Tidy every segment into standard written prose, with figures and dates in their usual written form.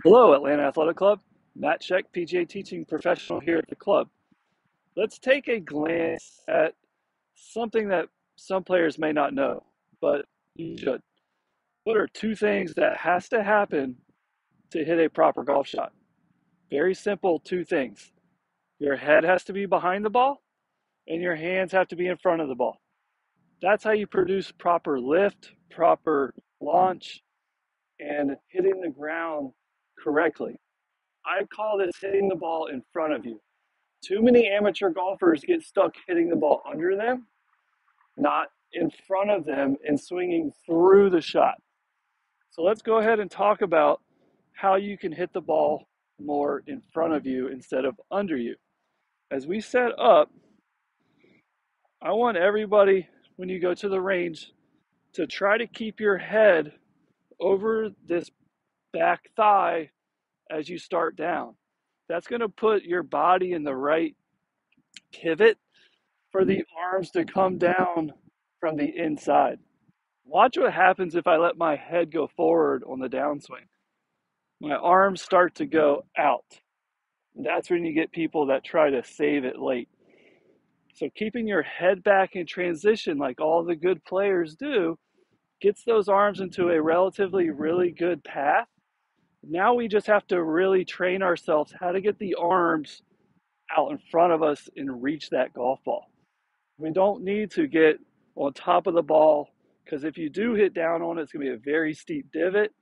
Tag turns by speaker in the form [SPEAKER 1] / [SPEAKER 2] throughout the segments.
[SPEAKER 1] Hello, Atlanta Athletic Club. Matt Scheck, PGA teaching professional here at the club. Let's take a glance at something that some players may not know, but you should. What are two things that has to happen to hit a proper golf shot? Very simple two things. Your head has to be behind the ball and your hands have to be in front of the ball. That's how you produce proper lift, proper launch, and hitting the ground correctly. I call this hitting the ball in front of you. Too many amateur golfers get stuck hitting the ball under them, not in front of them and swinging through the shot. So let's go ahead and talk about how you can hit the ball more in front of you instead of under you. As we set up, I want everybody, when you go to the range, to try to keep your head over this back thigh as you start down. That's going to put your body in the right pivot for the arms to come down from the inside. Watch what happens if I let my head go forward on the downswing. My arms start to go out. That's when you get people that try to save it late. So keeping your head back in transition like all the good players do gets those arms into a relatively really good path. Now we just have to really train ourselves how to get the arms out in front of us and reach that golf ball. We don't need to get on top of the ball because if you do hit down on it, it's going to be a very steep divot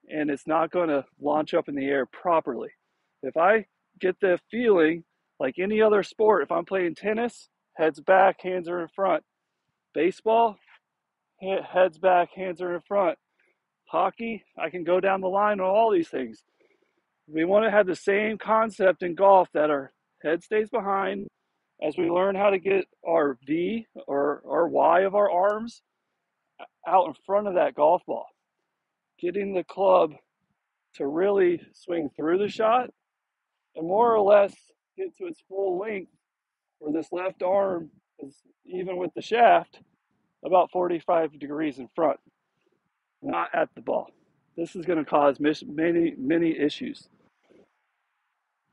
[SPEAKER 1] and it's not going to launch up in the air properly. If I get the feeling like any other sport, if I'm playing tennis, heads back, hands are in front. Baseball, heads back, hands are in front. Hockey, I can go down the line on all these things. We want to have the same concept in golf that our head stays behind as we learn how to get our V or our Y of our arms out in front of that golf ball. Getting the club to really swing through the shot and more or less get to its full length where this left arm is even with the shaft about 45 degrees in front, not at the ball. This is going to cause many issues.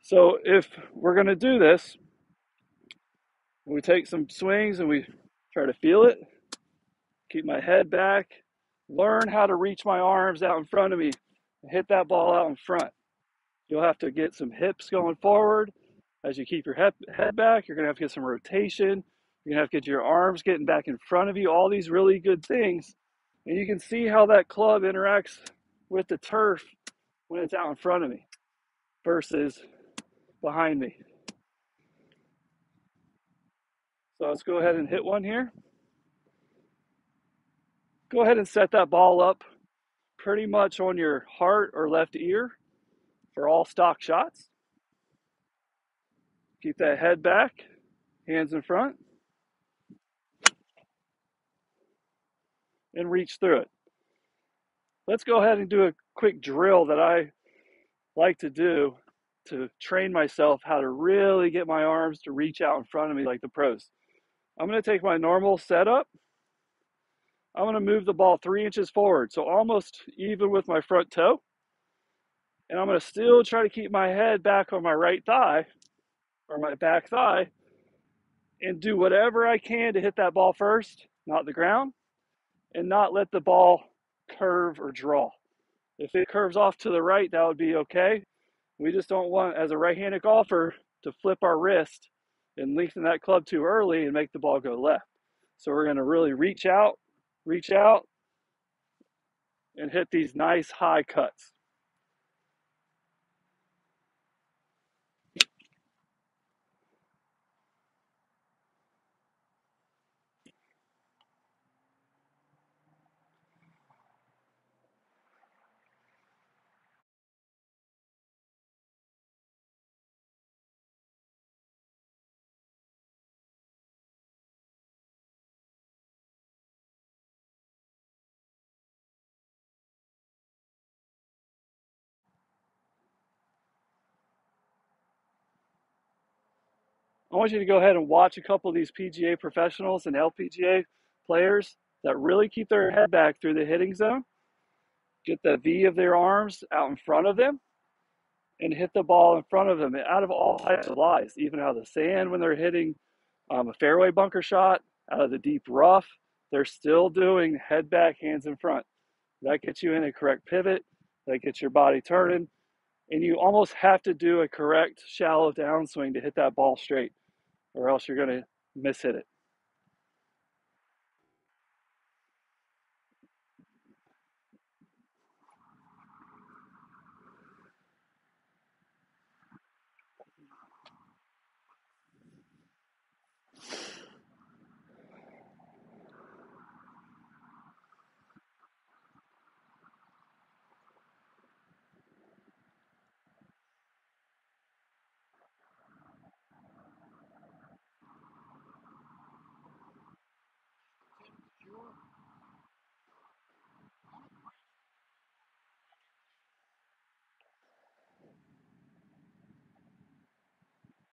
[SPEAKER 1] So if we're going to do this, we take some swings and we try to feel it, keep my head back, learn how to reach my arms out in front of me and hit that ball out in front. You'll have to get some hips going forward as you keep your head back. You're going to have to get some rotation. You're going to have to get your arms getting back in front of you, all these really good things. And you can see how that club interacts with the turf when it's out in front of me versus behind me. So let's go ahead and hit one here. Go ahead and set that ball up pretty much on your heart or left ear for all stock shots. Keep that head back, hands in front, and reach through it. Let's go ahead and do a quick drill that I like to do to train myself how to really get my arms to reach out in front of me like the pros. I'm going to take my normal setup. I'm going to move the ball 3 inches forward, so almost even with my front toe. And I'm going to still try to keep my head back on my right thigh or my back thigh and do whatever I can to hit that ball first, not the ground, and not let the ball curve or draw. If it curves off to the right, that would be okay. We just don't want, as a right-handed golfer, to flip our wrist and lengthen that club too early and make the ball go left. So we're going to really reach out, and hit these nice high cuts. I want you to go ahead and watch a couple of these PGA professionals and LPGA players that really keep their head back through the hitting zone, get the V of their arms out in front of them, and hit the ball in front of them out of all types of lies, even out of the sand when they're hitting a fairway bunker shot, out of the deep rough. They're still doing head back, hands in front. That gets you in a correct pivot. That gets your body turning. And you almost have to do a correct shallow downswing to hit that ball straight, or else you're going to miss hit it.